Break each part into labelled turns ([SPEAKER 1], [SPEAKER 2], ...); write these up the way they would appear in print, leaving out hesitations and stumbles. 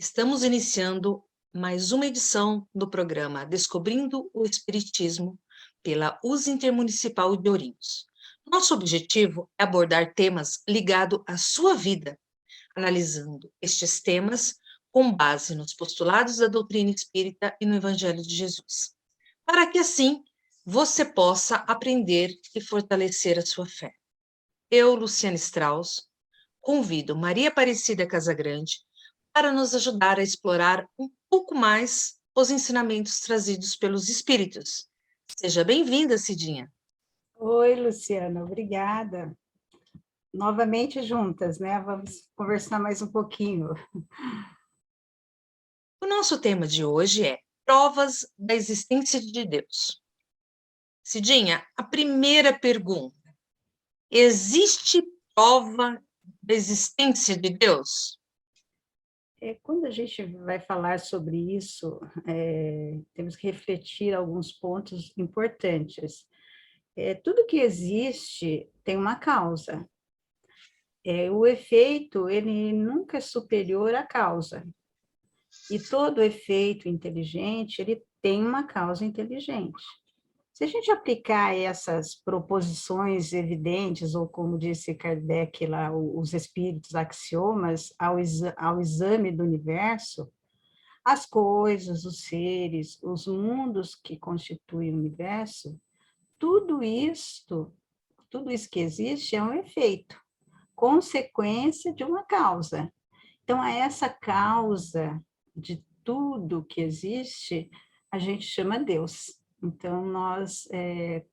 [SPEAKER 1] Estamos iniciando mais uma edição do programa Descobrindo o Espiritismo pela USE Intermunicipal de Ourinhos. Nosso objetivo é abordar temas ligados à sua vida, analisando estes temas com base nos postulados da doutrina espírita e no Evangelho de Jesus, para que assim você possa aprender e fortalecer a sua fé. Eu, Luciana Strauss, convido Maria Aparecida Casagrande para nos ajudar a explorar um pouco mais os ensinamentos trazidos pelos espíritos. Seja bem-vinda, Cidinha.
[SPEAKER 2] Oi, Luciana, obrigada. Novamente juntas, né? Vamos conversar mais um pouquinho.
[SPEAKER 1] O nosso tema de hoje é provas da existência de Deus. Cidinha, a primeira pergunta: existe prova da existência de Deus?
[SPEAKER 2] Quando a gente vai falar sobre isso, temos que refletir alguns pontos importantes. Tudo que existe tem uma causa. O efeito, ele nunca é superior à causa. E todo efeito inteligente, ele tem uma causa inteligente. Se a gente aplicar essas proposições evidentes, ou como disse Kardec lá, os espíritos axiomas, ao exame do universo, as coisas, os seres, os mundos que constituem o universo, tudo isso que existe é um efeito, consequência de uma causa. Então, a essa causa de tudo que existe, a gente chama Deus. Então, nós,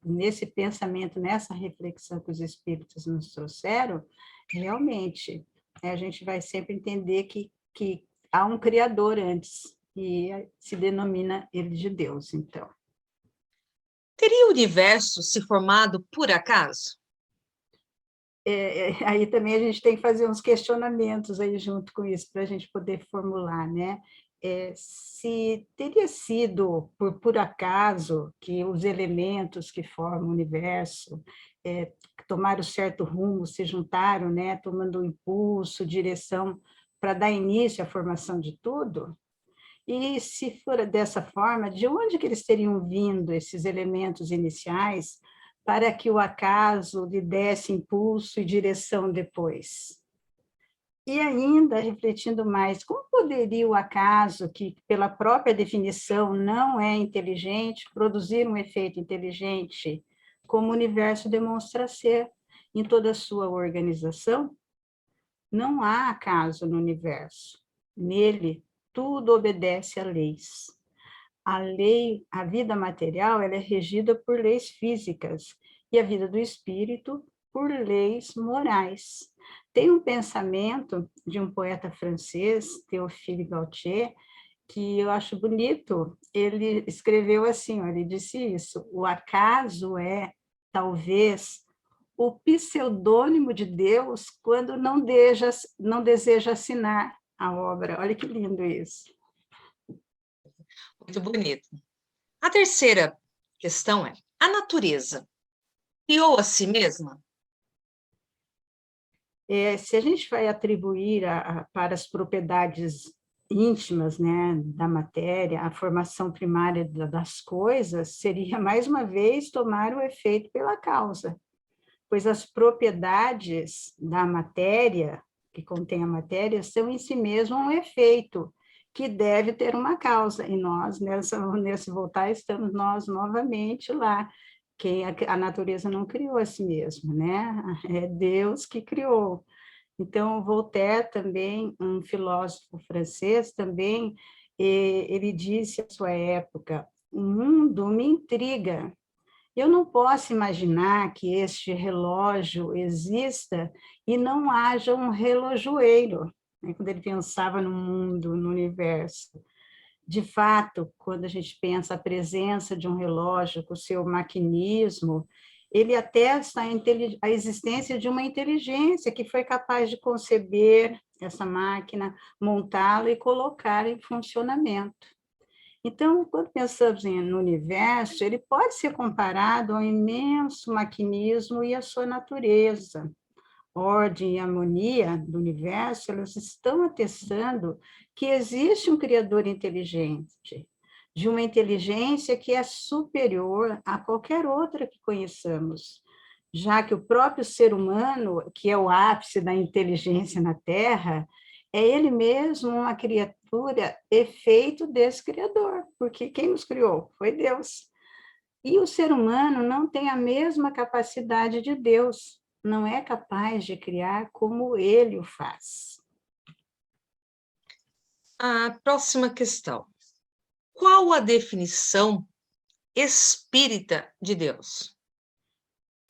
[SPEAKER 2] nesse pensamento, nessa reflexão que os espíritos nos trouxeram, realmente, a gente vai sempre entender que há um Criador antes, e se denomina ele de Deus, então.
[SPEAKER 1] Teria o universo se formado por acaso?
[SPEAKER 2] Aí também a gente tem que fazer uns questionamentos aí junto com isso, para a gente poder formular, né? Se teria sido por acaso que os elementos que formam o universo tomaram certo rumo, se juntaram, né, tomando impulso, direção para dar início à formação de tudo, e se for dessa forma, de onde que eles teriam vindo esses elementos iniciais para que o acaso lhe desse impulso e direção depois? E ainda, refletindo mais, como poderia o acaso, que pela própria definição não é inteligente, produzir um efeito inteligente, como o universo demonstra ser em toda a sua organização? Não há acaso no universo. Nele, tudo obedece a leis. A vida material, ela é regida por leis físicas e a vida do espírito por leis morais. Tem um pensamento de um poeta francês, Théophile Gautier, que eu acho bonito. Ele escreveu assim, ele disse isso: o acaso é, talvez, o pseudônimo de Deus quando não deseja assinar a obra. Olha que lindo isso.
[SPEAKER 1] Muito bonito. A terceira questão é: a natureza criou a si mesma?
[SPEAKER 2] Se a gente vai atribuir para as propriedades íntimas, né, da matéria, a formação primária das coisas, seria, mais uma vez, tomar o efeito pela causa, pois as propriedades da matéria, que contém a matéria, são em si mesmo um efeito, que deve ter uma causa, e nós, nesse voltar, estamos nós novamente lá, que a natureza não criou a si mesma, né? É Deus que criou. Então, Voltaire também, um filósofo francês também, ele disse à sua época: o mundo me intriga. Eu não posso imaginar que este relógio exista e não haja um relojoeiro, né? Quando ele pensava no mundo, no universo. De fato, quando a gente pensa a presença de um relógio com o seu maquinismo, ele atesta a existência de uma inteligência que foi capaz de conceber essa máquina, montá-la e colocá-la em funcionamento. Então, quando pensamos no universo, ele pode ser comparado ao imenso maquinismo e à sua natureza, ordem e harmonia do universo, elas estão atestando que existe um Criador inteligente, de uma inteligência que é superior a qualquer outra que conheçamos, já que o próprio ser humano, que é o ápice da inteligência na Terra, é ele mesmo uma criatura efeito desse Criador, porque quem nos criou foi Deus. E o ser humano não tem a mesma capacidade de Deus, não é capaz de criar como ele o faz.
[SPEAKER 1] A próxima questão. Qual a definição espírita de Deus?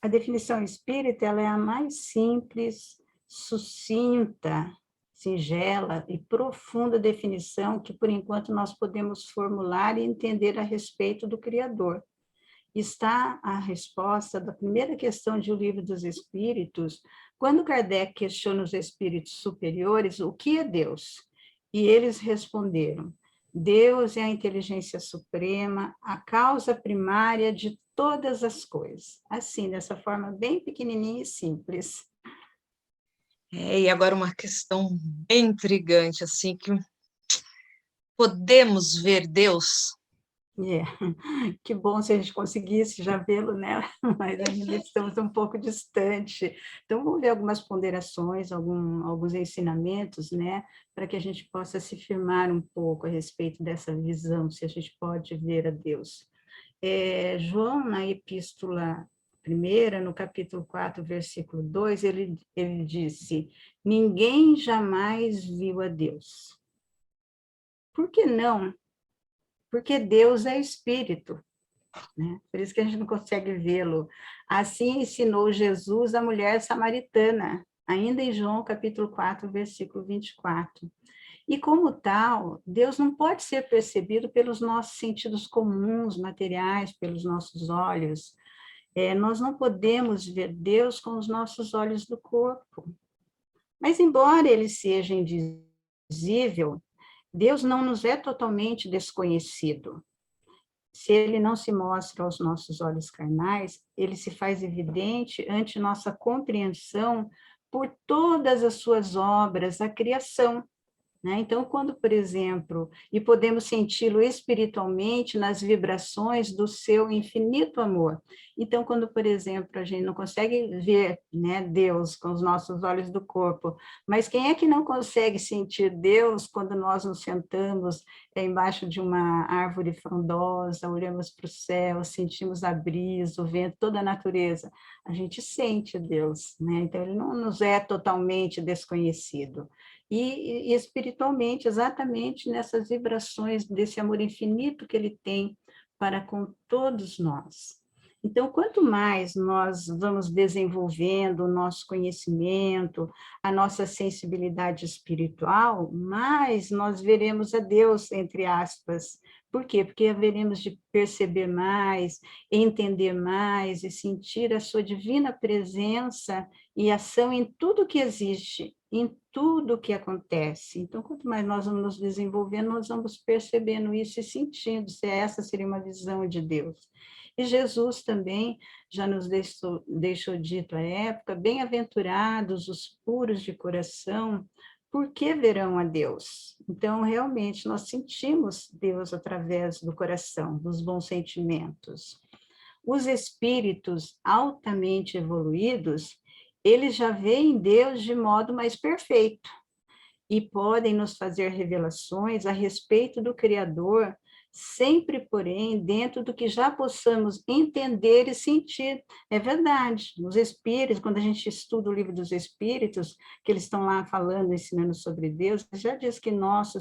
[SPEAKER 2] A definição espírita ela é a mais simples, sucinta, singela e profunda definição que, por enquanto, nós podemos formular e entender a respeito do Criador. Está a resposta da primeira questão de O Livro dos Espíritos, quando Kardec questiona os espíritos superiores, o que é Deus? E eles responderam, Deus é a inteligência suprema, a causa primária de todas as coisas. Assim, dessa forma bem pequenininha e simples.
[SPEAKER 1] E agora uma questão bem intrigante, assim, que podemos ver Deus?
[SPEAKER 2] É, que bom se a gente conseguisse já vê-lo, né? Mas ainda estamos um pouco distante. Então, vamos ver algumas ponderações, alguns ensinamentos, né? Para que a gente possa se firmar um pouco a respeito dessa visão, se a gente pode ver a Deus. João, na epístola primeira, no capítulo 4, versículo 2, ele disse, ninguém jamais viu a Deus. Por que não? Porque Deus é espírito, né? Por isso que a gente não consegue vê-lo. Assim ensinou Jesus a mulher samaritana, ainda em João capítulo 4, versículo 24. E como tal, Deus não pode ser percebido pelos nossos sentidos comuns, materiais, pelos nossos olhos. Nós não podemos ver Deus com os nossos olhos do corpo. Mas embora ele seja invisível, Deus não nos é totalmente desconhecido. Se ele não se mostra aos nossos olhos carnais, ele se faz evidente ante nossa compreensão por todas as suas obras, a criação. Né? Então, quando, por exemplo, e podemos senti-lo espiritualmente nas vibrações do seu infinito amor. Então, quando, por exemplo, a gente não consegue ver, né, Deus com os nossos olhos do corpo, mas quem é que não consegue sentir Deus quando nós nos sentamos embaixo de uma árvore frondosa, olhamos para o céu, sentimos a brisa, o vento, toda a natureza? A gente sente Deus, né? Então, ele não nos é totalmente desconhecido. E espiritualmente, exatamente nessas vibrações desse amor infinito que ele tem para com todos nós. Então, quanto mais nós vamos desenvolvendo o nosso conhecimento, a nossa sensibilidade espiritual, mais nós veremos a Deus, entre aspas. Por quê? Porque haveremos de perceber mais, entender mais e sentir a sua divina presença e ação em tudo que existe, em tudo que acontece. Então, quanto mais nós vamos nos desenvolvendo, nós vamos percebendo isso e sentindo, se essa seria uma visão de Deus. E Jesus também já nos deixou dito à época, bem-aventurados os puros de coração, porque verão a Deus. Então, realmente, nós sentimos Deus através do coração, dos bons sentimentos. Os espíritos altamente evoluídos, eles já veem Deus de modo mais perfeito e podem nos fazer revelações a respeito do Criador, sempre, porém, dentro do que já possamos entender e sentir. É verdade, os espíritos, quando a gente estuda o livro dos espíritos, que eles estão lá falando, ensinando sobre Deus, já diz que nós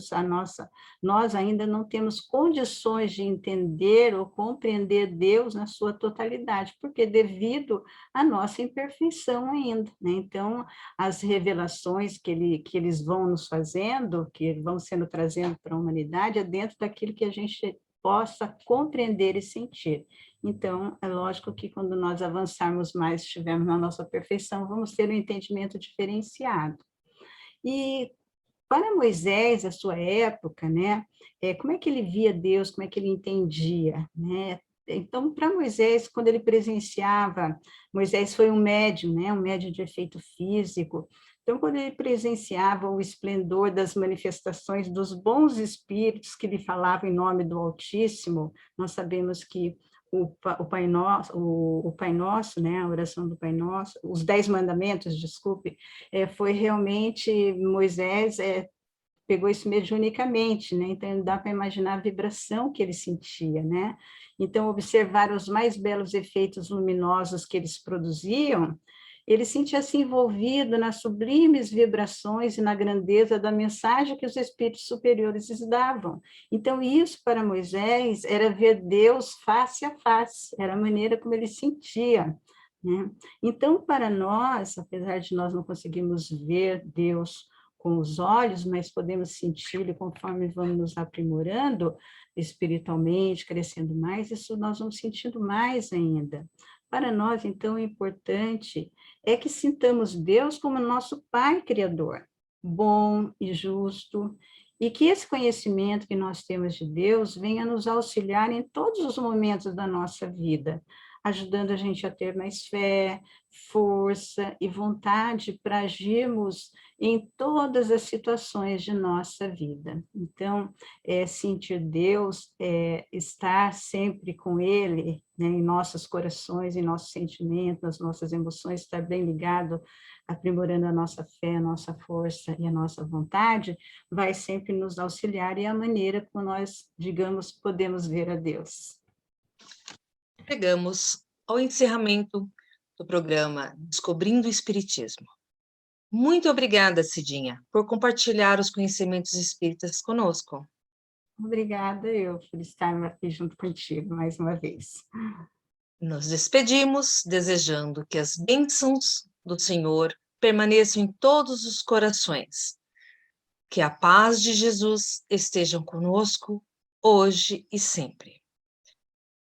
[SPEAKER 2] ainda não temos condições de entender ou compreender Deus na sua totalidade, porque devido à nossa imperfeição ainda, né? Então, as revelações que eles vão nos fazendo, que vão sendo trazendo para a humanidade, é dentro daquilo que a gente possa compreender e sentir. Então, é lógico que quando nós avançarmos mais, estivermos na nossa perfeição, vamos ter um entendimento diferenciado. E para Moisés, a sua época, né, como é que ele via Deus, como é que ele entendia, né? Então, para Moisés, quando ele presenciava, Moisés foi um médium, né, um médium de efeito físico, então, quando ele presenciava o esplendor das manifestações dos bons espíritos que lhe falavam em nome do Altíssimo, nós sabemos que o Pai Nosso, o Pai Nosso, né, a oração do Pai Nosso, os 10 mandamentos, desculpe, foi realmente Moisés pegou isso mediunicamente, né? Então dá para imaginar a vibração que ele sentia, né? Então observar os mais belos efeitos luminosos que eles produziam, ele sentia-se envolvido nas sublimes vibrações e na grandeza da mensagem que os espíritos superiores lhes davam. Então isso para Moisés era ver Deus face a face, era a maneira como ele sentia. Né? Então, para nós, apesar de nós não conseguirmos ver Deus com os olhos, mas podemos senti-lo conforme vamos nos aprimorando espiritualmente, crescendo mais, isso nós vamos sentindo mais ainda. Para nós, então, o importante é que sintamos Deus como nosso Pai Criador, bom e justo, e que esse conhecimento que nós temos de Deus venha nos auxiliar em todos os momentos da nossa vida, ajudando a gente a ter mais fé, força e vontade para agirmos em todas as situações de nossa vida. Então, sentir Deus, estar sempre com Ele, né, em nossos corações, em nossos sentimentos, nas nossas emoções, estar bem ligado, aprimorando a nossa fé, a nossa força e a nossa vontade, vai sempre nos auxiliar e é a maneira como nós, digamos, podemos ver a Deus.
[SPEAKER 1] Chegamos ao encerramento do programa Descobrindo o Espiritismo. Muito obrigada, Cidinha, por compartilhar os conhecimentos espíritas conosco.
[SPEAKER 2] Obrigada eu por estar aqui junto contigo mais uma vez.
[SPEAKER 1] Nos despedimos desejando que as bênçãos do Senhor permaneçam em todos os corações. Que a paz de Jesus esteja conosco hoje e sempre.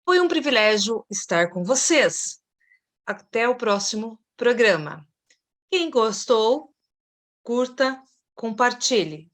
[SPEAKER 1] Foi um privilégio estar com vocês. Até o próximo programa. Quem gostou, curta, compartilhe.